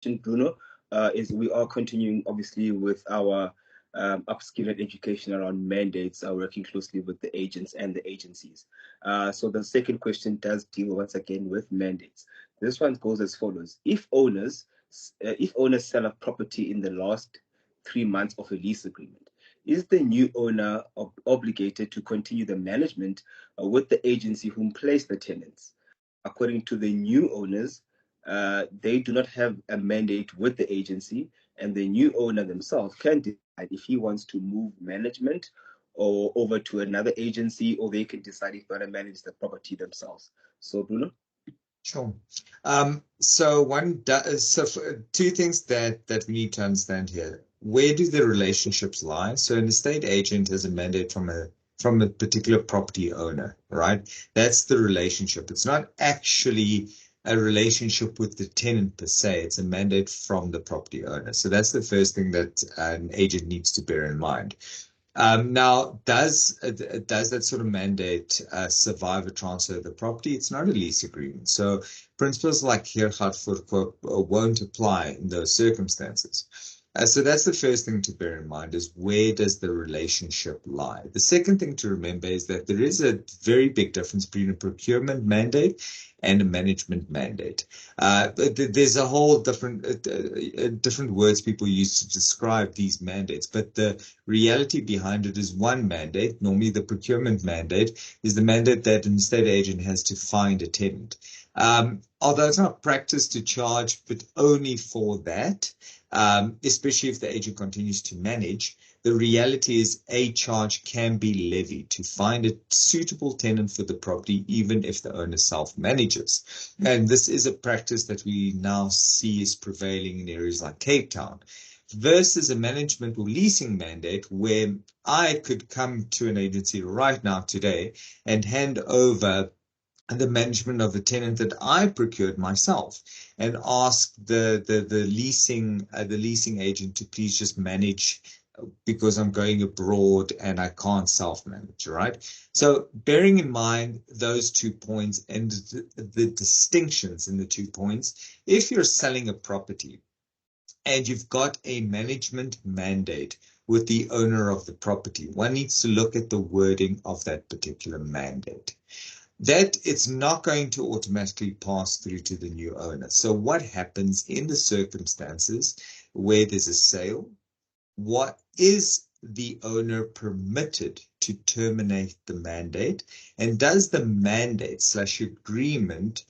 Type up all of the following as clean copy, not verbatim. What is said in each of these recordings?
Bruno, is we are continuing obviously with our upskill and education around mandates, working closely with the agents and the agencies. So the second question does deal once again with mandates. This one goes as follows: if owners sell a property in the last 3 months of a lease agreement, is the new owner obligated to continue the management with the agency whom placed the tenants? According to the new owners, they do not have a mandate with the agency, and the new owner themselves can decide if he wants to move management or over to another agency, or they can decide if they want to manage the property themselves. So, Bruno? Sure. Two things that we need to understand here. Where do the relationships lie? So an estate agent has a mandate from a particular property owner, right? That's the relationship. It's not actually a relationship with the tenant per se. It's a mandate from the property owner. So that's the first thing that an agent needs to bear in mind. Now, does that sort of mandate survive a transfer of the property? It's not a lease agreement. So principles like Huur, gaat, voor, koop won't apply in those circumstances. So that's the first thing to bear in mind, is where does the relationship lie? The second thing to remember is that there is a very big difference between a procurement mandate and a management mandate. There's a whole different words people use to describe these mandates, but the reality behind it is one mandate. Normally the procurement mandate is the mandate that an estate agent has to find a tenant. Although it's not practice to charge, but only for that, especially if the agent continues to manage, the reality is a charge can be levied to find a suitable tenant for the property, even if the owner self-manages. And this is a practice that we now see is prevailing in areas like Cape Town, versus a management or leasing mandate where I could come to an agency right now today and hand over the management of a tenant that I procured myself and ask the leasing agent to please just manage because I'm going abroad and I can't self-manage, right? So bearing in mind those 2 points and the distinctions in the 2 points, if you're selling a property and you've got a management mandate with the owner of the property, one needs to look at the wording of that particular mandate. That it's not going to automatically pass through to the new owner. So what happens in the circumstances where there's a sale? What is the owner permitted to terminate the mandate? And does the mandate / agreement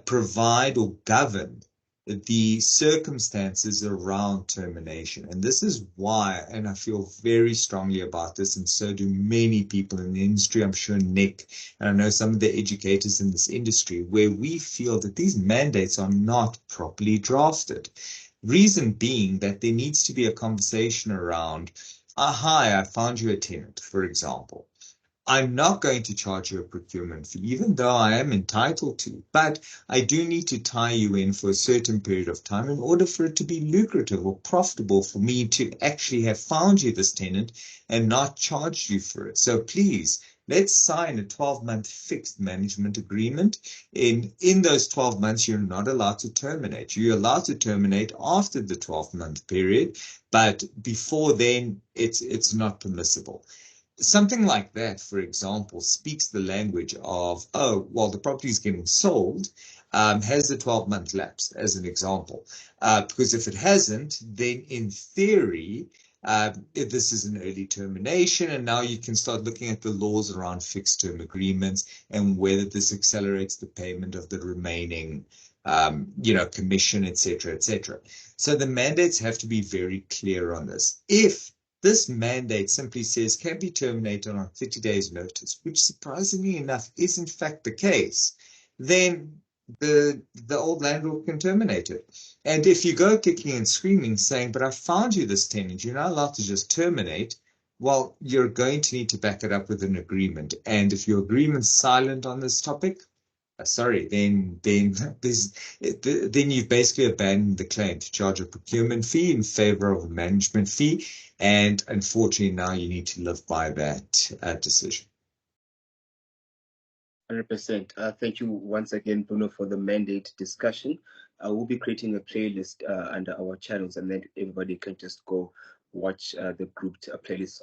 provide or govern the circumstances around termination? And this is why, and I feel very strongly about this, and so do many people in the industry, I'm sure Nick, and I know some of the educators in this industry, where we feel that these mandates are not properly drafted. Reason being that there needs to be a conversation around, hi, I found you a tenant, for example. I'm not going to charge you a procurement fee, even though I am entitled to, but I do need to tie you in for a certain period of time in order for it to be lucrative or profitable for me to actually have found you this tenant and not charged you for it. So please, let's sign a 12-month fixed management agreement. In those 12 months, you're not allowed to terminate. You're allowed to terminate after the 12-month period, but before then, it's not permissible. Something like that, for example, speaks the language of, oh, well, the property is getting sold, has the 12-month lapse, as an example. Because if it hasn't, then in theory, this is an early termination, and now you can start looking at the laws around fixed-term agreements and whether this accelerates the payment of the remaining commission, etc., etc. So the mandates have to be very clear on this. If this mandate simply says can be terminated on 30 days notice, which surprisingly enough is in fact the case, then the old landlord can terminate it. And if you go kicking and screaming saying, but I found you this tenant, you're not allowed to just terminate, well, you're going to need to back it up with an agreement. And if your agreement's silent on this topic, then you've basically abandoned the claim to charge a procurement fee in favor of a management fee. And unfortunately, now you need to live by that decision. 100%. Thank you once again, Bruno, for the mandate discussion. I will be creating a playlist under our channels, and then everybody can just go watch the grouped playlist